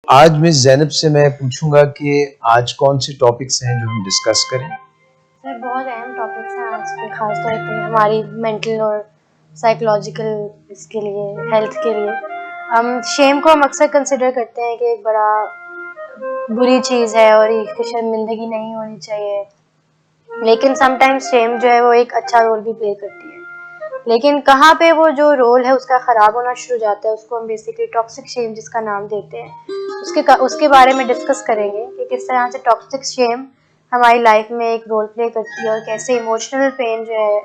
آج مس زینب سے میں پوچھوں گا کہ آج کون سے ٹاپکس ہیں جو ہم ڈسکس کریں؟ سر بہت اہم ٹاپکس ہیں آج کے، خاص طور پہ ہماری مینٹل اور سائیکولوجیکل اس کے لیے، ہیلتھ کے لیے۔ شیم کو ہم اکثر کنسیڈر کرتے ہیں کہ ایک بڑا بری چیز ہے اور اس کی شرمندگی نہیں ہونی چاہیے، لیکن سم ٹائمز شیم جو ہے وہ ایک اچھا رول بھی پلے کرتی ہے۔ لیکن کہاں پہ وہ جو رول ہے اس کا خراب ہونا شروع ہو جاتا ہے، اس کو ہم بیسکلی ٹاکسک شیم جس کا نام دیتے ہیں، اس کے بارے میں ڈسکس کریں گے کہ کس طرح سے ٹاکسک شیم ہماری لائف میں ایک رول پلے کرتی ہے اور کیسے ایموشنل پین جو ہے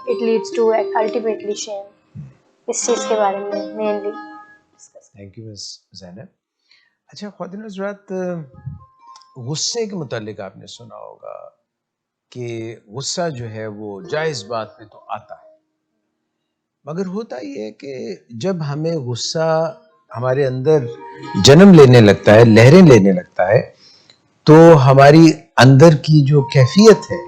اٹ لیڈس ٹو الٹیمیٹلی شیم، اس چیز کے بارے میں مینلی ڈسکس۔ تھینک یو مس زینب۔ اچھا خواتین حضرات، غصے کے متعلق آپ نے سنا ہوگا کہ غصہ جو ہے وہ جائز بات پہ تو آتا ہے، مگر ہوتا یہ ہے کہ جب ہمیں غصہ ہمارے اندر جنم لینے لگتا ہے، لہریں لینے لگتا ہے، تو ہماری اندر کی جو کیفیت ہے،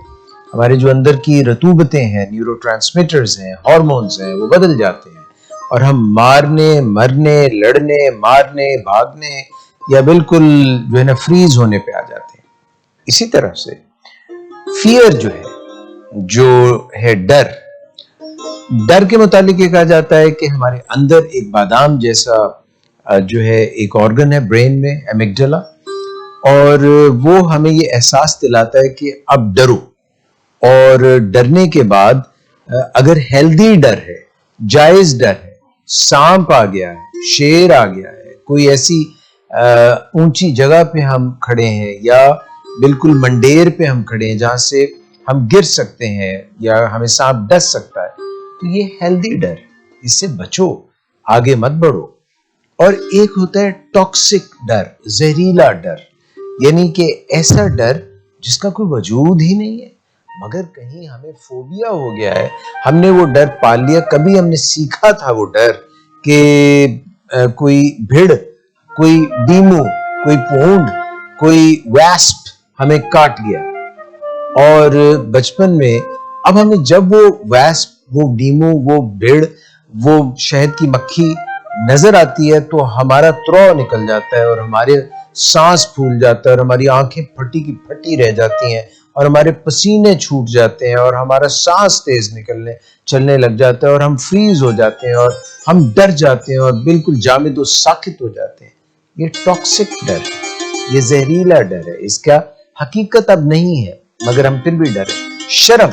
ہمارے جو اندر کی رطوبتیں ہیں، نیورو ٹرانسمیٹرز ہیں، ہارمونز ہیں، وہ بدل جاتے ہیں اور ہم مارنے، مرنے، لڑنے، مارنے، بھاگنے یا بالکل جو ہے نا فریز ہونے پہ آ جاتے ہیں۔ اسی طرح سے فیئر جو ہے ڈر کے متعلق یہ کہا جاتا ہے کہ ہمارے اندر ایک بادام جیسا جو ہے ایک آرگن ہے برین میں، ایمگڈلا، اور وہ ہمیں یہ احساس دلاتا ہے کہ اب ڈرو، اور ڈرنے کے بعد اگر ہیلدی ڈر ہے، جائز ڈر ہے، سانپ آ گیا ہے، شیر آ گیا ہے، کوئی ایسی اونچی جگہ پہ ہم کھڑے ہیں یا بالکل منڈیر پہ ہم کھڑے ہیں جہاں سے ہم گر سکتے ہیں یا ہمیں سانپ ڈس سکتا ہے، تو یہ ہیلدی ڈر، اس سے بچو، آگے مت بڑھو۔ اور ایک ہوتا ہے ٹاکسک ڈر، زہریلا ڈر، یعنی کہ ایسا ڈر جس کا کوئی وجود ہی نہیں ہے، مگر کہیں ہمیں فوبیا ہو گیا ہے، ہم نے وہ ڈر پال لیا، کبھی ہم نے سیکھا تھا وہ ڈر کہ کوئی بھیڑ، کوئی ڈیمو، کوئی پونڈ، کوئی ویسپ ہمیں کاٹ گیا، اور بچپن میں اب ہمیں جب وہ ویسپ، وہ ڈیمو، وہ بھیڑ، وہ شہد کی مکھی نظر آتی ہے تو ہمارا ترو نکل جاتا ہے اور ہمارے سانس پھول جاتا ہے اور ہماری آنکھیں پھٹی کی پھٹی رہ جاتی ہیں اور ہمارے پسینے چھوٹ جاتے ہیں اور ہمارا سانس تیز چلنے لگ جاتا ہے اور ہم فریز ہو جاتے ہیں اور ہم ڈر جاتے ہیں اور بالکل جامد و ساکت ہو جاتے ہیں۔ یہ ٹاکسک ڈر ہے، یہ زہریلا ڈر ہے، اس کا حقیقت اب نہیں ہے مگر ہم پھر بھی ڈرے۔ شرم،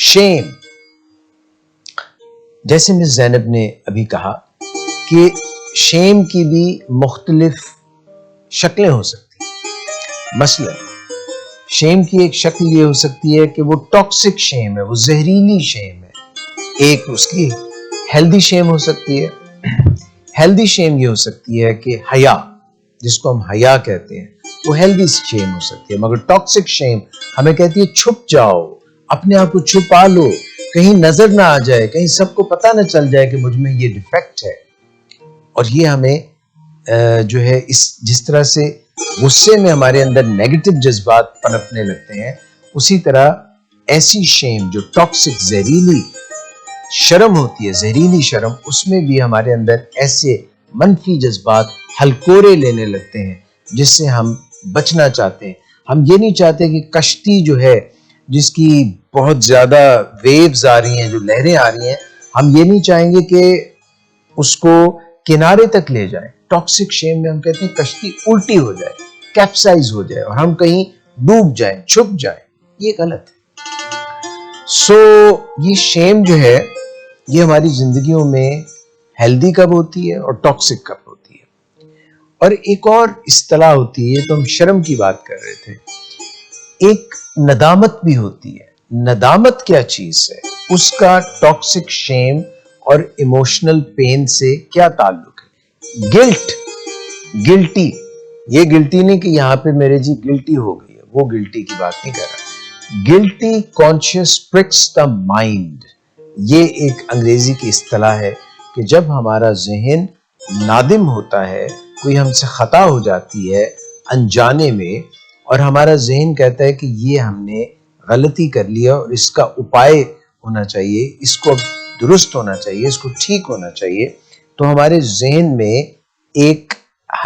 شیم، جیسے مس زینب نے ابھی کہا کہ شیم کی بھی مختلف شکلیں ہو سکتی ہیں۔ مثلا شیم کی ایک شکل یہ ہو سکتی ہے کہ وہ ٹاکسک شیم ہے، وہ زہریلی شیم ہے۔ ایک اس کی ہیلدی شیم ہو سکتی ہے۔ ہیلدی شیم یہ ہو سکتی ہے کہ حیا، جس کو ہم حیا کہتے ہیں، وہ ہیلدی شیم ہو سکتی ہے، مگر ٹاکسک شیم ہمیں کہتی ہے چھپ جاؤ، اپنے آپ کو چھپا لو، کہیں نظر نہ آ جائے، کہیں سب کو پتہ نہ چل جائے کہ مجھ میں یہ ڈیفیکٹ ہے۔ اور یہ ہمیں جو ہے جس طرح سے غصے میں ہمارے اندر نیگیٹو جذبات پنپنے لگتے ہیں، اسی طرح ایسی شیم جو ٹاکسک زہریلی شرم ہوتی ہے، زہریلی شرم، اس میں بھی ہمارے اندر ایسے منفی جذبات ہلکورے لینے لگتے ہیں جس سے ہم بچنا چاہتے ہیں۔ ہم یہ نہیں چاہتے کہ کشتی جو ہے جس کی بہت زیادہ ویوز آ رہی ہیں، جو لہریں آ رہی ہیں، ہم یہ نہیں چاہیں گے کہ اس کو کنارے تک لے جائیں۔ ٹاکسک شیم میں ہم کہتے ہیں کشتی الٹی ہو جائے، کیپسائز ہو جائے اور ہم کہیں ڈوب جائیں، چھپ جائیں، یہ غلط ہے۔ یہ شیم جو ہے یہ ہماری زندگیوں میں ہیلدی کب ہوتی ہے اور ٹاکسک کب ہوتی ہے۔ اور ایک اور اصطلاح ہوتی ہے، تو ہم شرم کی بات کر رہے تھے، ایک ندامت بھی ہوتی ہے۔ ندامت کیا چیز ہے، اس کا ٹاکسک شیم اور ایموشنل پین سے کیا تعلق ہے؟ گلٹی، یہ گلٹی نہیں کہ یہاں پہ میرے جی گلٹی ہو گئی ہے، وہ گلٹی کی بات نہیں کر رہا۔ گلٹی کانشیس پرکس دا مائنڈ، یہ ایک انگریزی کی اصطلاح ہے کہ جب ہمارا ذہن نادم ہوتا ہے، کوئی ہم سے خطا ہو جاتی ہے انجانے میں، اور ہمارا ذہن کہتا ہے کہ یہ ہم نے غلطی کر لیا اور اس کا اپائے ہونا چاہیے، اس کو درست ہونا چاہیے، اس کو ٹھیک ہونا چاہیے، تو ہمارے ذہن میں ایک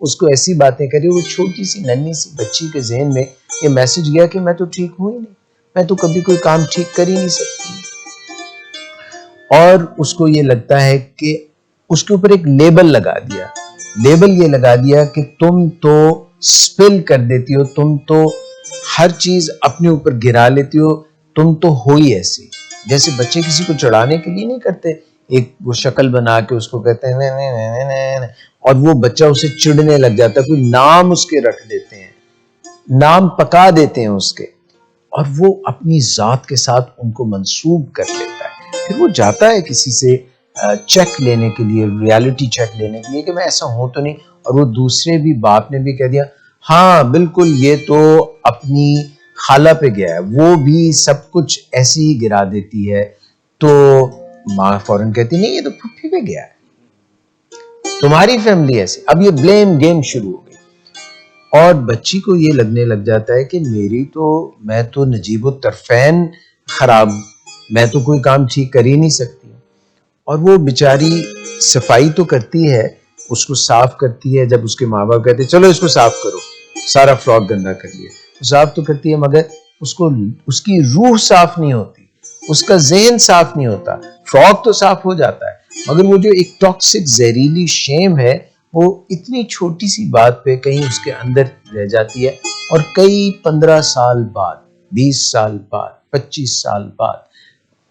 اس کو ایسی باتیں کرے. وہ چھوٹی سی ننھی سی بچی کے ذہن میں یہ میسج گیا کہ میں تو ٹھیک ہوں ہی نہیں, میں تو کبھی کوئی کام ٹھیک کر ہی نہیں سکتی. اور اس کو یہ لگتا ہے کہ اس کے اوپر ایک لیبل لگا دیا, لیبل یہ لگا دیا کہ تم تو سپل کر دیتی ہو, تم تو ہر چیز اپنے اوپر گرا لیتی ہو, تم تو ہو ہی ایسی. جیسے بچے کسی کو چڑھانے کے لیے نہیں کرتے, ایک وہ شکل بنا کے اس کو کہتے ہیں اور وہ بچہ اسے چڑھنے لگ جاتا ہے, کوئی نام اس کے رکھ دیتے ہیں, نام پکا دیتے ہیں اس کے, اور وہ اپنی ذات کے ساتھ ان کو منسوب کر لیتا ہے. پھر وہ جاتا ہے کسی سے چیک لینے کے لیے, ریالٹی چیک لینے کے لیے کہ میں ایسا ہوں تو نہیں, اور وہ دوسرے بھی باپ نے بھی کہہ دیا ہاں بالکل یہ تو اپنی خالہ پہ گیا ہے, وہ بھی سب کچھ ایسے ہی گرا دیتی ہے. تو ماں فوراً کہتی نہیں یہ تو پھپھی پہ گیا ہے, تمہاری فیملی ایسے. اب یہ بلیم گیم شروع ہو گئی, اور بچی کو یہ لگنے لگ جاتا ہے کہ میں تو نجیب الطرفین خراب, میں تو کوئی کام ٹھیک کر ہی نہیں سکتی. اور وہ بیچاری صفائی تو کرتی ہے, اس کو صاف کرتی ہے. جب اس کے ماں باپ کہتے ہیں چلو اس کو صاف کرو, سارا فراک گندا کر لیا, صاف تو کرتی ہے مگر اس کی روح صاف نہیں ہوتی, اس کا ذہن صاف نہیں ہوتا. فراک تو صاف ہو جاتا ہے مگر وہ جو ایک ٹاکسک زہریلی شیم ہے وہ اتنی چھوٹی سی بات پہ کہیں اس کے اندر رہ جاتی ہے. اور کئی 15 سال بعد, 20 سال بعد, 25 سال بعد,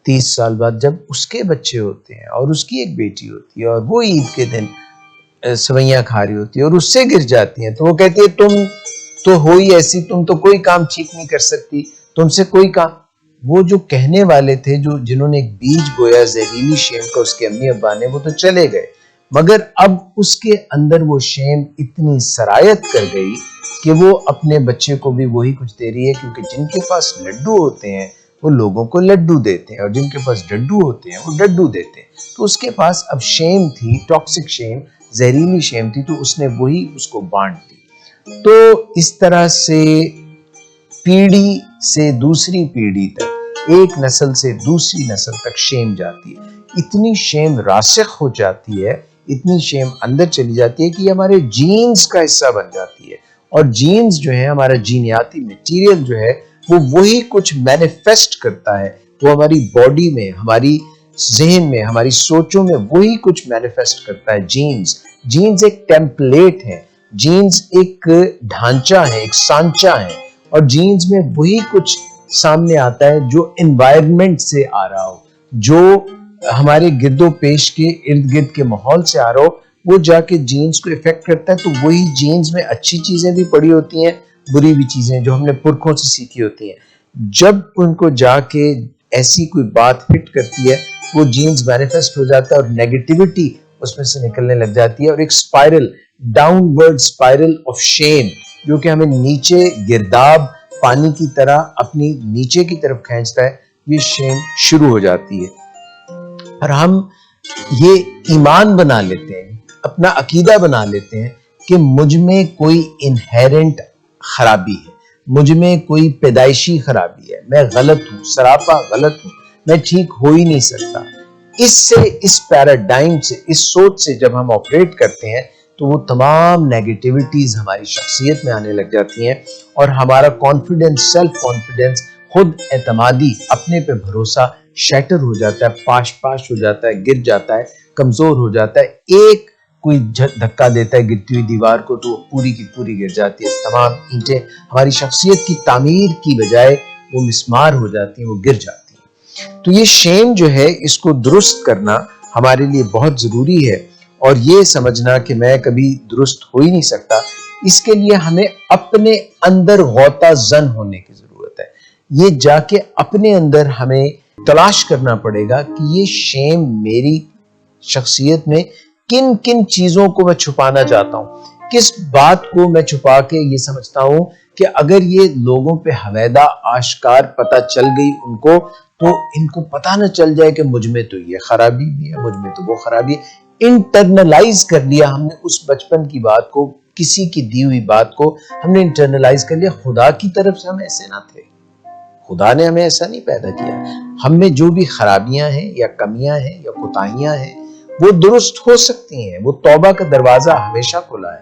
30 سال بعد جب اس کے بچے ہوتے ہیں اور اس کی ایک بیٹی ہوتی ہے اور وہ عید کے دن سوئیاں کھا رہی ہوتی ہے اور اس سے گر جاتی ہیں, تو وہ کہتی ہے تم تو ہو ہی ایسی, تم تو کوئی کام ٹھیک نہیں کر سکتی, تم سے کوئی کام. وہ جو کہنے والے تھے, جنہوں نے ایک بیج بویا زہریلی شیم کا اس کے امی ابا نے, وہ تو چلے گئے, مگر اب اس کے اندر وہ شیم اتنی سرایت کر گئی کہ وہ اپنے بچے کو بھی وہی کچھ دے رہی ہے. کیونکہ جن کے پاس لڈو ہوتے ہیں وہ لوگوں کو لڈو دیتے ہیں, اور جن کے پاس ڈڈو ہوتے ہیں وہ ڈڈو دیتے ہیں. تو اس کے پاس اب شیم تھی, ٹاکسک شیم, زہریلی شیم تھی, تو اس نے وہی اس کو بانٹ دی. تو اس طرح سے پیڑھی سے دوسری پیڑھی تک, ایک نسل سے دوسری نسل تک شیم جاتی ہے. اتنی شیم راسخ ہو جاتی ہے, اتنی شیم اندر چلی جاتی ہے کہ یہ ہمارے جینز کا حصہ بن جاتی ہے. اور جینز جو ہے, ہمارا جینیاتی میٹیریل جو ہے, وہ وہی کچھ مینیفیسٹ کرتا ہے, وہ ہماری باڈی میں, ہماری ذہن میں, ہماری سوچوں میں وہی کچھ مینیفیسٹ کرتا ہے. جینز ایک ٹیمپلیٹ ہے, جینز ایک ڈھانچہ ہے, ایک سانچہ ہے, اور جینز میں وہی کچھ سامنے آتا ہے جو انوائرمنٹ سے آ رہا ہو, جو ہمارے گرد و پیش کے ارد گرد کے ماحول سے آ رہا ہو, وہ جا کے جینز کو افیکٹ کرتا ہے. تو وہی جینز میں اچھی چیزیں بھی پڑی ہوتی ہیں, بری بھی چیزیں جو ہم نے پرکھوں سے سیکھی ہوتی ہیں. جب ان کو جا کے ایسی کوئی بات ہٹ کرتی ہے, وہ جینز مینیفیسٹ ہو جاتا ہے اور نیگیٹیوٹی اس میں سے نکلنے لگ جاتی ہے, اور ایک spiral, downward spiral of shame, جو کہ ہمیں نیچے گرداب پانی کی طرح اپنی نیچے کی طرف کھینچتا ہے, یہ شیم شروع ہو جاتی ہے. اور ہم یہ ایمان بنا لیتے ہیں, اپنا عقیدہ بنا لیتے ہیں کہ مجھ میں کوئی انہیرنٹ خرابی ہے, مجھ میں کوئی پیدائشی خرابی ہے, میں غلط ہوں, سراپا غلط ہوں, میں ٹھیک ہو ہی نہیں سکتا. اس پیراڈائم سے, اس سوچ سے جب ہم آپریٹ کرتے ہیں تو وہ تمام نیگیٹیوٹیز ہماری شخصیت میں آنے لگ جاتی ہیں, اور ہمارا کانفیڈنس, سیلف کانفیڈنس, خود اعتمادی, اپنے پہ بھروسہ شیٹر ہو جاتا ہے, پاش ہو جاتا ہے, گر جاتا ہے, کمزور ہو جاتا ہے. ایک کوئی دھکا دیتا ہے گرتی ہوئی دیوار کو تو پوری کی پوری گر جاتی ہے. تمام اینٹیں ہماری شخصیت کی تعمیر کی بجائے وہ مسمار ہو جاتی ہیں, وہ گر جاتی ہیں. تو یہ شیم جو ہے, اس کو درست کرنا ہمارے لیے بہت ضروری ہے, اور یہ سمجھنا کہ میں کبھی درست ہو ہی نہیں سکتا, اس کے لیے ہمیں اپنے اندر غوطہ زن ہونے کی ضرورت ہے. یہ جا کے اپنے اندر ہمیں تلاش کرنا پڑے گا کہ یہ شیم میری شخصیت میں کن کن چیزوں کو میں چھپانا چاہتا ہوں, کس بات کو میں چھپا کے یہ سمجھتا ہوں کہ اگر یہ لوگوں پہ حویدہ آشکار پتہ چل گئی ان کو, تو ان کو پتہ نہ چل جائے کہ مجھ میں تو یہ خرابی بھی ہے, مجھ میں تو وہ خرابی ہے. انٹرنلائز کر لیا ہم نے اس بچپن کی بات کو, کسی کی دی ہوئی بات کو ہم نے انٹرنلائز کر لیا. خدا کی طرف سے ہم ایسے نہ تھے, خدا نے ہمیں ایسا نہیں پیدا کیا. ہم میں جو بھی خرابیاں ہیں یا کمیاں ہیں یا کوتاہیاں ہیں وہ درست ہو سکتی ہیں, وہ توبہ کا دروازہ ہمیشہ کھلا ہے,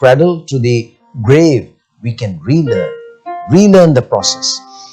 cradle to the grave we can relearn the process.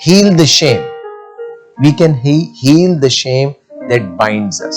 heal the shame. We can heal the shame that binds us.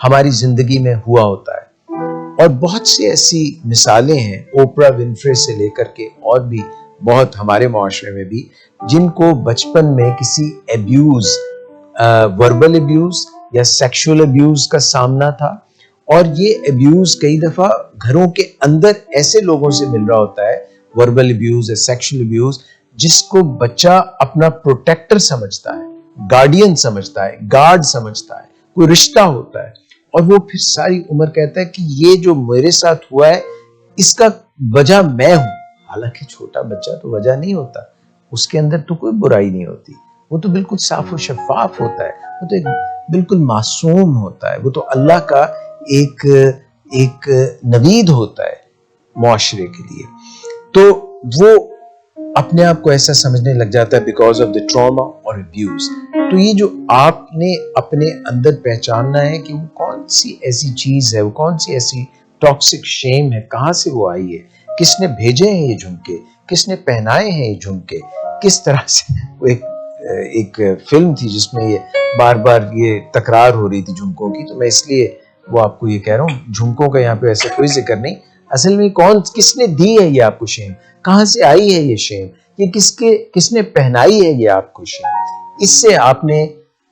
ہماری زندگی میں ہوا ہوتا ہے. اور بہت سی ایسی مثالیں ہیں اوپرا ونفرے سے لے کر کے اور بھی بہت ہمارے معاشرے میں بھی جن کو بچپن میں کسی ایبیوز وربل ایبیوز یا سیکشول ایبیوز کا سامنا تھا. اور یہ ایبیوز کئی دفعہ گھروں کے اندر ایسے لوگوں سے مل رہا ہوتا ہے, وربل ایبیوز یا سیکشول ایبیوز, جس کو بچہ اپنا پروٹیکٹر سمجھتا ہے, گارڈین سمجھتا ہے, گارڈ سمجھتا ہے, کوئی رشتہ ہوتا ہے, اور وہ پھر ساری عمر کہتا ہے کہ یہ جو میرے ساتھ ہوا ہے اس کا وجہ میں ہوں. حالانکہ چھوٹا بچہ تو وجہ نہیں ہوتا, اس کے اندر تو کوئی برائی نہیں ہوتی, وہ تو بالکل صاف و شفاف ہوتا ہے, وہ تو ایک بالکل معصوم ہوتا ہے, وہ تو اللہ کا ایک نوید ہوتا ہے معاشرے کے لیے. تو وہ اپنے آپ کو ایسا سمجھنے لگ جاتا ہے بیکاز آف دا ٹراما اور ابیوز. تو یہ جو آپ نے اپنے اندر پہچاننا ہے کہ وہ کون سی ایسی چیز ہے, وہ کون سی ایسی ٹاکسک شیم ہے, کہاں سے وہ آئی ہے, کس نے بھیجے ہیں یہ جھمکے, کس نے پہنائے ہیں یہ جھمکے, کس طرح سے. وہ ایک فلم تھی جس میں یہ بار بار یہ تکرار ہو رہی تھی جھمکوں کی, تو میں اس لیے وہ آپ کو یہ کہہ رہا ہوں. جھمکوں کا یہاں پہ ایسا کوئی ذکر نہیں, اصل میں کس نے دی ہے یہ آپ کو شیم, کہاں سے آئی ہے یہ شیم, یہ کس نے پہنائی ہے یہ آپ کو شیم. اس سے آپ نے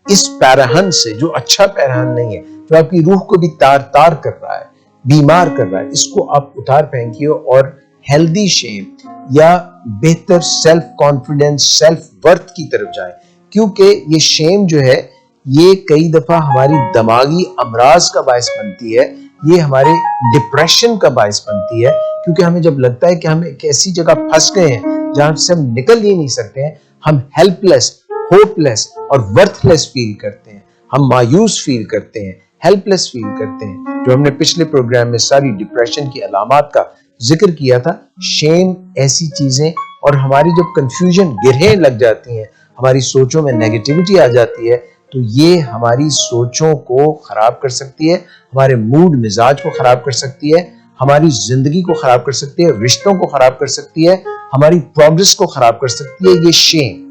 اس پیرہن سے, جو اچھا پیرہن نہیں ہے, جو آپ کی روح کو بھی تار تار کر رہا ہے, بیمار کر رہا ہے, اس کو آپ اتار پھینکیے اور ہیلدی شیم یا بہتر سیلف کانفیڈنس, سیلف ورتھ کی طرف جائیں. کیونکہ یہ شیم جو ہے یہ کئی دفعہ ہماری دماغی امراض کا باعث بنتی ہے, یہ ہمارے ڈپریشن کا باعث بنتی ہے. کیونکہ ہمیں جب لگتا ہے کہ ہم ایک ایسی جگہ پھنس گئے ہیں جہاں سے ہم نکل ہی نہیں سکتے ہیں, ہم ہیلپ لیس, ہوپ لیس اور ورتھ لیس فیل کرتے ہیں, ہم مایوس فیل کرتے ہیں, ہیلپ لیس فیل کرتے ہیں. جو ہم نے پچھلے پروگرام میں ساری ڈپریشن کی علامات کا ذکر کیا تھا, شیم ایسی چیزیں, اور ہماری جب کنفیوژن گرہیں لگ جاتی ہیں, ہماری سوچوں میں نیگیٹیوٹی آ جاتی ہے, تو یہ ہماری سوچوں کو خراب کر سکتی ہے, ہمارے موڈ مزاج کو خراب کر سکتی ہے, ہماری زندگی کو خراب کر سکتی ہے, رشتوں کو خراب کر سکتی ہے, ہماری پروگرس کو خراب کر سکتی ہے یہ شیم.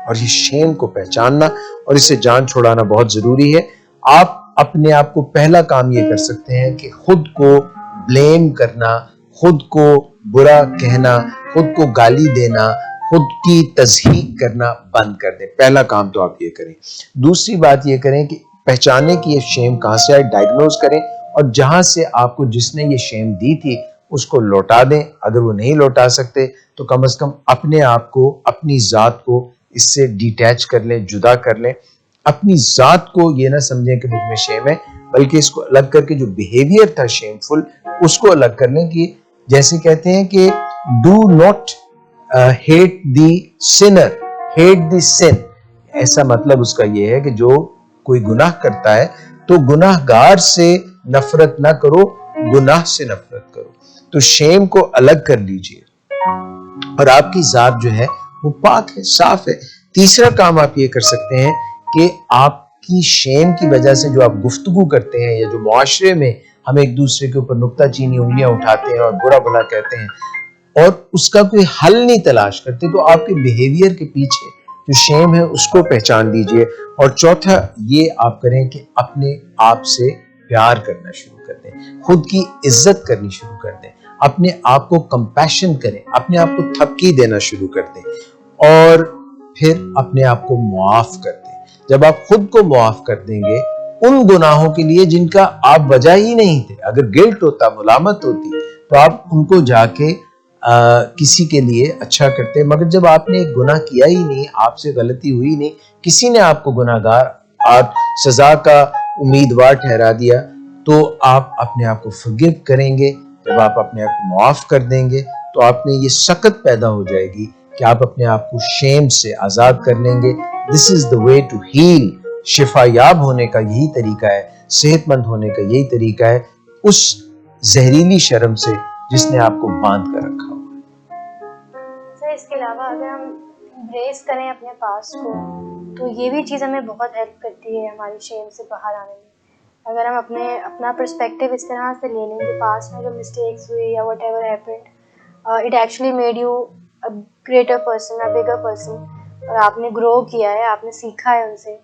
اور یہ شیم کو پہچاننا اور اس سے جان چھوڑانا بہت ضروری ہے. آپ اپنے آپ کو پہلا کام یہ کر سکتے ہیں کہ خود کو بلیم کرنا, خود کو برا کہنا, خود کو گالی دینا, خود کی تضحیق کرنا بند کر دیں. پہلا کام تو آپ یہ کریں. دوسری بات یہ کریں کہ پہچانے کہ یہ شیم کہاں سے آئے, ڈائگنوز کریں, اور جہاں سے آپ کو جس نے یہ شیم دی تھی اس کو لوٹا دیں. اگر وہ نہیں لوٹا سکتے تو کم از کم اپنے آپ کو, اپنی ذات کو اس سے ڈیٹیچ کر لیں, جدا کر لیں. اپنی ذات کو یہ نہ سمجھیں کہ مجھ میں شیم ہے, بلکہ اس کو الگ کر کے جو بیہیویئر تھا شیم فل اس کو الگ کر لیں. کہ جیسے کہتے ہیں کہ do not hate the sinner, hate the sin. ایسا مطلب اس کا یہ ہے کہ جو کوئی گناہ کرتا ہے تو گناہ گار سے نفرت نہ کرو, گناہ سے نفرت کرو. تو شیم کو الگ کر لیجئے اور آپ کی ذات جو ہے وہ پاک ہے, صاف ہے. تیسرا کام آپ یہ کر سکتے ہیں کہ آپ کی شیم کی وجہ سے جو آپ گفتگو کرتے ہیں یا جو معاشرے میں ہم ایک دوسرے کے اوپر نکتہ چینی انگلیاں اٹھاتے ہیں اور برا بھلا کہتے ہیں اور اس کا کوئی حل نہیں تلاش کرتے, تو آپ کے بیہیویئر کے پیچھے جو شیم ہے اس کو پہچان لیجئے. اور چوتھا یہ آپ کریں کہ اپنے آپ سے پیار کرنا شروع کر دیں, خود کی عزت کرنی شروع کر دیں, اپنے آپ کو کمپیشن کریں, اپنے آپ کو تھپکی دینا شروع کر دیں, اور پھر اپنے آپ کو معاف کر دیں. جب آپ خود کو معاف کر دیں گے ان گناہوں کے لیے جن کا آپ وجہ ہی نہیں تھے, اگر گلٹ ہوتا, ملامت ہوتی, تو آپ ان کو جا کے کسی کے لیے اچھا کرتے. مگر جب آپ نے ایک گناہ کیا ہی نہیں, آپ سے غلطی ہوئی نہیں, کسی نے آپ کو گناہگار, آپ سزا کا امیدوار ٹھہرا دیا, تو آپ اپنے آپ کو فرگیو کریں گے. جب آپ اپنے آپ کو معاف کر دیں گے تو آپ میں یہ سخت پیدا ہو جائے گی کہ آپ اپنے آپ کو شیم سے آزاد کر لیں گے. دس از دا وے ٹو ہیل. شفا یاب ہونے کا یہی طریقہ ہے, صحت مند ہونے کا یہی طریقہ ہے, اس زہریلی شرم سے جس نے آپ کو باندھ کر رکھا ہوا ہے. سر اس کے علاوہ اگر ہم امبریس کریں اپنے پاسٹ کو تو یہ بھی چیز ہمیں بہت ہیلپ کرتی ہے ہماری شیم سے باہر آنے میں. اگر ہم اپنا پرسپیکٹیو اس طرح سے لے لیں کہ پاسٹ میں جو مسٹیکس ہوئی یا what ever happened, it actually made you a greater person, a bigger person, اور آپ نے گرو کیا ہے, آپ نے سیکھا ہے ان سے.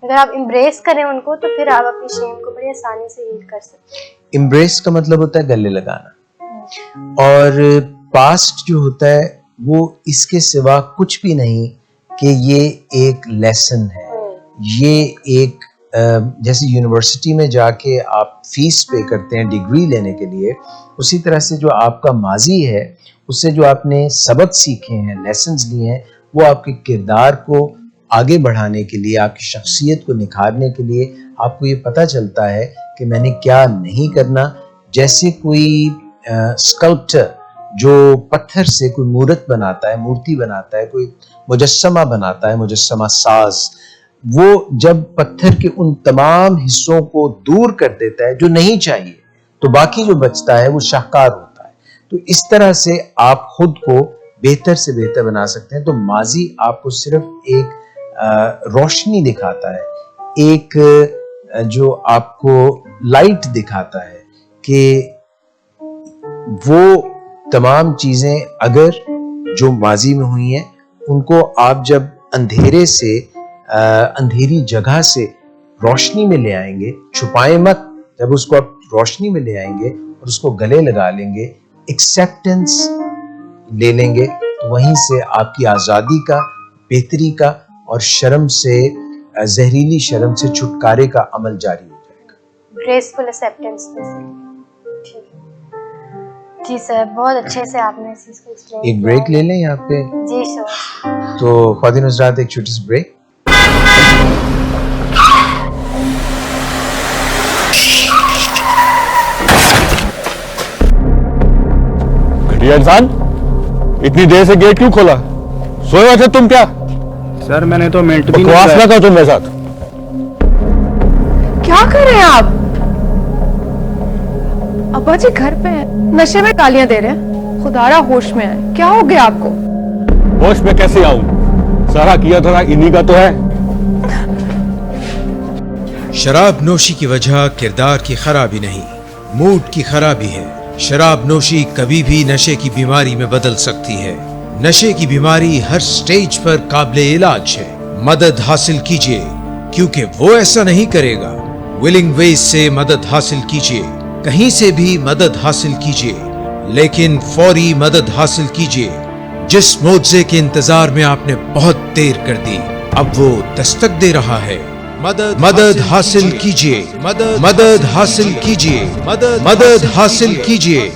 اگر آپ امبریس کریں ان کو تو پھر آپ اپنی شیم کو بڑی آسانی سے ہیل کر سکتے ہیں. امبریس کا مطلب ہوتا ہے گلے لگانا، اور پاسٹ جو ہوتا ہے وہ اس کے سوا کچھ بھی نہیں کہ یہ ایک لیسن ہے. یہ ایک جیسے یونیورسٹی میں جا کے آپ فیس پے کرتے ہیں ڈگری لینے کے لیے، اسی طرح سے جو آپ کا ماضی ہے اس سے جو آپ نے سبق سیکھے ہیں، لیسنز لیے ہیں، وہ آپ کے کردار کو آگے بڑھانے کے لیے، آپ کی شخصیت کو نکھارنے کے لیے آپ کو یہ پتہ چلتا ہے کہ میں نے کیا نہیں کرنا. جیسے کوئی اسکلپٹر جو پتھر سے کوئی مورت بناتا ہے، مورتی بناتا ہے، کوئی مجسمہ بناتا ہے، مجسمہ ساز، وہ جب پتھر کے ان تمام حصوں کو دور کر دیتا ہے جو نہیں چاہیے تو باقی جو بچتا ہے وہ شاہکار ہوتا ہے. تو اس طرح سے آپ خود کو بہتر سے بہتر بنا سکتے ہیں. تو ماضی آپ کو صرف ایک روشنی دکھاتا ہے، ایک جو آپ کو لائٹ دکھاتا ہے کہ وہ تمام چیزیں اگر جو ماضی میں ہوئی ہیں ان کو آپ جب اندھیرے سے اندھیری جگہ سے روشنی میں لے آئیں گے، چھپائیں مت، جب اس کو آپ روشنی میں لے آئیں گے اور اس کو گلے لگا لیں گے، ایکسیپٹنس لے لیں گے، تو وہیں سے آپ کی آزادی کا، بہتری کا اور شرم سے، زہریلی شرم سے چھٹکارے کا عمل جاری ہو جائے گا. Graceful acceptance. جی سر، بہت اچھے سے آپ نے اس چیز کو ایکسپلین کیا. ایک بریک لے لیں یہاں پہ. جی سر. تو خواتین و حضرات ایک چھوٹی سی بریک. گھٹیا انسان، اتنی دیر سے گیٹ کیوں کھولا؟ سوئے ہوئے تھے تم کیا؟ سر میں نے تو منٹ بھی بکواس نہ کرو تم میرے ساتھ. کیا کر رہے ہیں آپ؟ ابا جی گھر پہ ہیں، نشے میں گالیاں دے رہے ہیں. خدارا ہوش میں آئے، کیا ہو گیا آپ کو؟ ہوش میں کیسے آؤں؟ سارا کیا تھا انہی کا تو ہے. شراب نوشی کی وجہ کردار کی خرابی نہیں، موڈ کی خرابی ہے. شراب نوشی کبھی بھی نشے کی بیماری میں بدل سکتی ہے. نشے کی بیماری ہر سٹیج پر قابل علاج ہے. مدد حاصل کیجیے کیونکہ وہ ایسا نہیں کرے گا. ولنگ ویز سے مدد حاصل کیجیے، کہیں سے بھی مدد حاصل کیجیے، لیکن فوری مدد حاصل کیجیے. جس معجزے کے انتظار میں آپ نے بہت دیر کر دی، اب وہ دستک دے رہا ہے. مدد حاصل کیجیے، مدد حاصل کیجیے، مدد حاصل کیجیے.